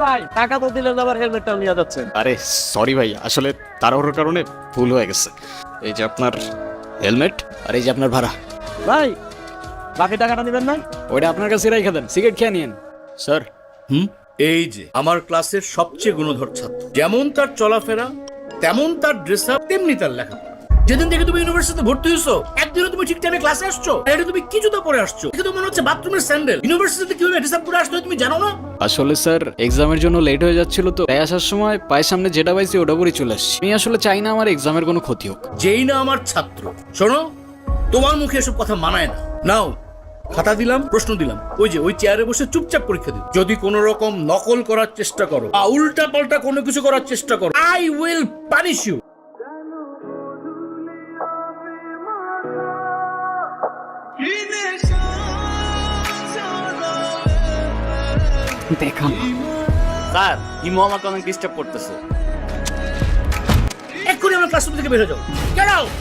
ভাই টাকা তো দিলেন, আবার হেলমেটটা নিয়ে যাচ্ছেন। আরে সরি ভাই, আসলে তাড়াহুড়োর কারণে ভুল হয়ে গেছে। এই যে আপনার হেলমেট, আর এই যে আপনার ভাড়া। ভাই বাকি টাকাটা নেবেন না? ওইটা আপনার কাছে রেখে দেন, সিগারেট খেয়ে নিন স্যার। এই যে আমার ক্লাসের সবচেয়ে গুণধর ছাত্র, যেমন তার চলাফেরা তেমন তার ড্রেস আপ, তেমনি তার লেখাপড়া। যেদিন থেকে তুমি ইউনিভার্সিটিতে ভর্তি হয়েছো, একদিনও তুমি ঠিক টাইমে ক্লাসে আসছো? এটা তুমি কি জুতা পরে আসছো? এটা তো মনে হচ্ছে বাথরুমের স্যান্ডেল। ইউনিভার্সিটিতে কিভাবে ড্রেস আপ করে আসতে হয় তুমি জানো না? আসলে স্যার এক্সামের জন্য লেট হয়ে যাচ্ছিল, তো তাই আসার সময় পায়ের সামনে যেটা পাইছি ওটা পরে চলে আসছি। আমি আসলে চাই না আমার এক্সামের কোনো ক্ষতি হোক। যেই না আমার ছাত্র, শোনো, তোমার মুখে এসব কথা মানায় না। নাও খাতা দিলাম, প্রশ্ন দিলাম, ওই যে ওই চেয়ারে বসে চুপচাপ পরীক্ষা দিও। যদি কোনো রকম নকল করার চেষ্টা করো বা উল্টা পাল্টা কোনো কিছু করার চেষ্টা করো, আই উইল পানিশ ইউ। দেখান স্যার ইমো আমাকে অনেক ডিস্টার্ব করতেছে। এক্ষুনি আমার ক্লাসরুম থেকে বের হয়ে যাও। Get out.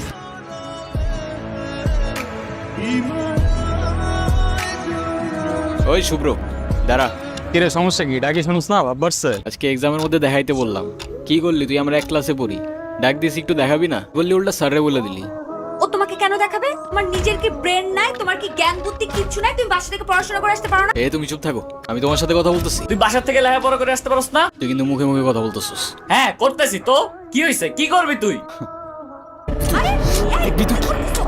ওই শুভ্র দাঁড়া। কিরে সমস্যা কি? ডাকি শুনুস না ভাব বাড়ছে। আজকে এক্সামের মধ্যে দেখাইতে বললাম, কি করলি তুই? আমরা এক ক্লাসে পড়ি, ডাক দিয়েছি একটু দেখাবি না? বললি উল্টা স্যারে বলে দিলি। ও তোমাকে কেন দেখাবে? তোমার নিজের কি ব্রেন নাই? তোমার কি জ্ঞান বুদ্ধি কিচ্ছু নাই? তুমি বাসা থেকে পড়াশোনা করে আসতে পারো না? তুমি চুপ থাকো, আমি তোমার সাথে কথা বলতেছি। তুই বাসার থেকে লেখাপড়া করে আসতে পারস না? তুই কিন্তু মুখে মুখে কথা বলতেছিস। হ্যাঁ করতেছি তো, কি হয়েছে? কি করবি তুই? আরে এই, কি করতেছো?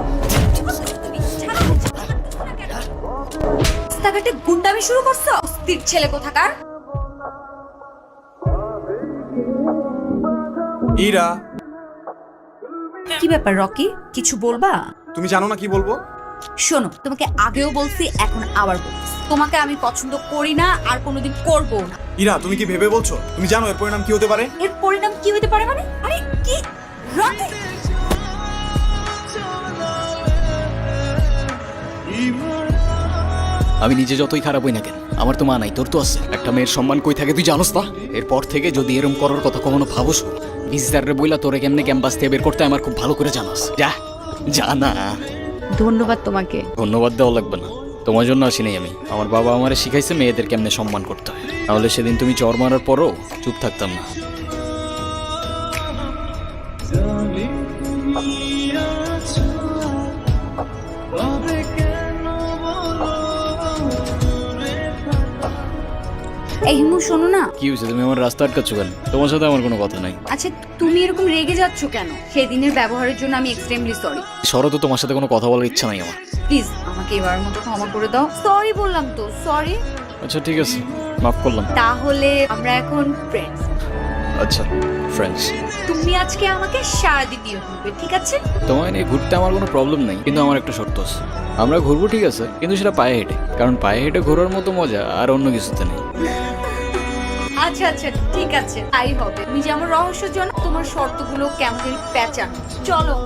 কি করতেছো তুমি? ছাড়ো, ছাড়ো না কেন? রাস্তাঘাটে গুন্ডামি শুরু করছো? অস্থির ছেলে কোথাকার। ইরা, কি ব্যাপার রকি, কিছু বলবা? তুমি জানো না কি বলবো? শোনো, তোমাকে আগেও বলছি, এখন আবার বলছি, তোমাকে আমি পছন্দ করি না আর কোনোদিন করবো না। ইরা, তুমি কি ভেবে বলছো? তুমি জানো এর পরিণাম কি হতে পারে? এর পরিণাম কি হতে পারে মানে? আরে কি রকি? আমি নিজে যতই খারাপ হই না কেন, আমার তো মা নাই, তোর তো আছে। একটা মেয়ের সম্মান কই থাকে তুই জানোস না? এরপর থেকে যদি এরম করার কথা কখনো ভাবস, ভিজিটারে বইলা তোরে কেমনে ক্যাম্পাস থেকে বের করতে আমার খুব ভালো করে জানাস। যা জানা। ধন্যবাদ তোমাকে। ধন্যবাদ দেওয়া লাগবে না, তোমার জন্য আসি নাই আমি। আমার বাবা আমারে শিখাইছে মেয়েদের কেমনে সম্মান করতে হয়, তাহলে সেদিন তুমি চর মারার পরও চুপ থাকতাম না। এই হিমু, শোনো না। কি হয়েছে? তুমি আমার রাস্তা আটকাচ্ছ কেন? তোমার সাথে আমার কোনো কথা নাই। আচ্ছা তুমি এরকম রেগে যাচ্ছ কেন? সেদিনের ব্যবহারের জন্য আমি এক্সট্রিমলি সরি। সরো তো, তোমার সাথে কোনো কথা বলার ইচ্ছা নাই আমার। প্লিজ আমাকে এবারের মতো ক্ষমা করে দাও। সরি বললাম তো, সরি। আচ্ছা ঠিক আছে, মাফ করলাম। তাহলে আমরা এখন ফ্রেন্ডস। আচ্ছা ফ্রেন্ডস। তুমি আজকে আমাকে সারাদিন নিয়ে ঘুরবে, ঠিক আছে? তোমায় নিয়ে ঘুরতে আমার কোনো প্রবলেম নাই, কিন্তু আমার একটা শর্ত আছে। আমরা ঘুরবো ঠিক আছে, কিন্তু সেটা পায়ে হেঁটে, কারণ পায়ে হেঁটে ঘোরার মতো মজা আর অন্য কিছুতে নেই। আচ্ছা আচ্ছা ঠিক আছে, তাই হবে। তুমি যে আমার রহস্য জানো, তোমার শর্তগুলো কেমন জানি প্যাঁচান। চলো।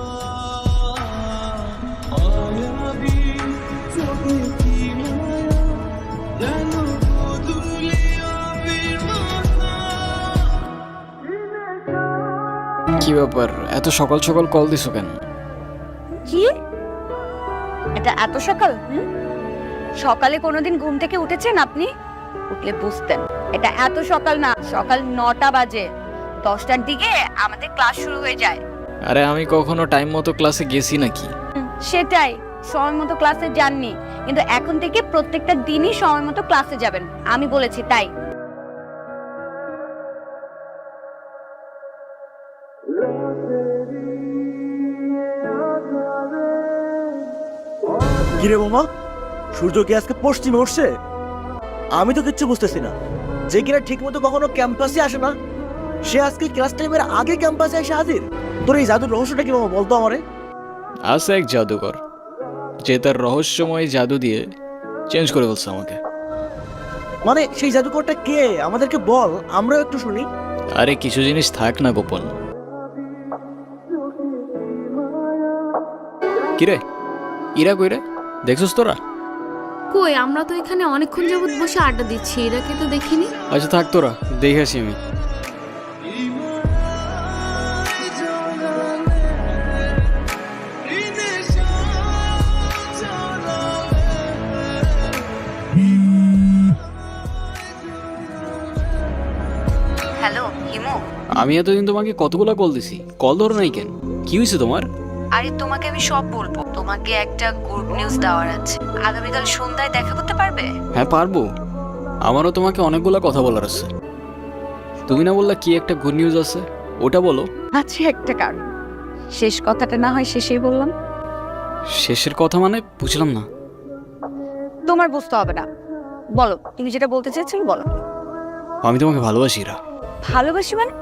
কি ব্যাপার, এত সকাল সকাল কল দিছো কেন? কি? এটা এত সকাল? সকালে কোনোদিন ঘুম থেকে উঠেছেন আপনি? উঠলে বুঝতেন এটা এত সকাল না, সকাল 9টা বাজে। 10টার দিকে আমাদের ক্লাস শুরু হয়ে যায়। আরে আমি কখনো টাইম মতো ক্লাসে গেছি নাকি? সেটাই, সময় মতো ক্লাসে যাননি, কিন্তু এখন থেকে প্রত্যেকটা দিনই সময় মতো ক্লাসে যাবেন, আমি বলেছি তাই। কিরে বোমা, সূর্য কি আজকে পশ্চিমে উঠছে? আমি তো কিচ্ছু বুঝতেছি না। যে কিনা ঠিক মতো কখনো ক্যাম্পাসে আসে না, সে আজকে ক্লাস টাইমের আগে ক্যাম্পাসে এসে হাজির। তোর এই জাদুর রহস্যটা কি মামা, বলতো আমারে। আছে এক জাদুকর, যে তার রহস্যময় জাদু দিয়ে চেঞ্জ করে বলছে আমাকে। মানে সেই জাদুকরটা কে? আমাদেরকে বল, আমরাও একটু শুনি। আরে কিছু জিনিস থাক না গোপন। কিরে ইরা কইরে দেখছস তোরা? কই, আমরা তো এখানে অনেকক্ষণ যাবত বসে আড্ডা দিচ্ছি, এরাকে তো দেখিনি। আচ্ছা থাক, তোরা দেখে আসি আমি। আমি এতদিন তোমাকে কতগুলা কল দিছি, কল ধরো নাই কেন? কি হয়েছে তোমার? আরে তোমাকে আমি সব বলবো, তোমাকে একটা গুড নিউজ দেওয়ার আছে। আগামীকাল সন্ধ্যায় দেখা করতে পারবে? হ্যাঁ পারবো, আমারও তোমাকে অনেকগুলা কথা বলার আছে। তুমি না বললা কি একটা গুড নিউজ আছে, ওটা বলো। আছে একটা কারণ, শেষ কথাটা না হয় শেষেই বললাম। শেষের কথা মানে বুঝলাম না। তোমার বুঝতে হবে না, বলো তুমি যেটা বলতে চেয়েছিলে বলো। আমি তোমাকে ভালোবাসি ইরা। ভালোবাসি মানে?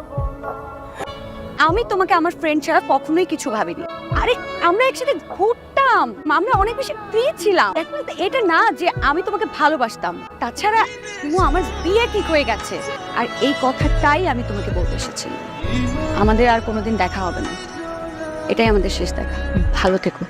আমি তোমাকে আমার ফ্রেন্ড ছাড়া কখনোই কিছু ভাবিনি। আরে আমরা একসাথে ঘুরতাম, আমরা অনেক বেশি ফ্রি ছিলাম। এখন তো এটা না যে আমি তোমাকে ভালোবাসতাম। তাছাড়া আমার বিয়ে ঠিক হয়ে গেছে, আর এই কথাটাই আমি তোমাকে বলতে এসেছি। আমাদের আর কোনোদিন দেখা হবে না, এটাই আমাদের শেষ দেখা। ভালো থেকো।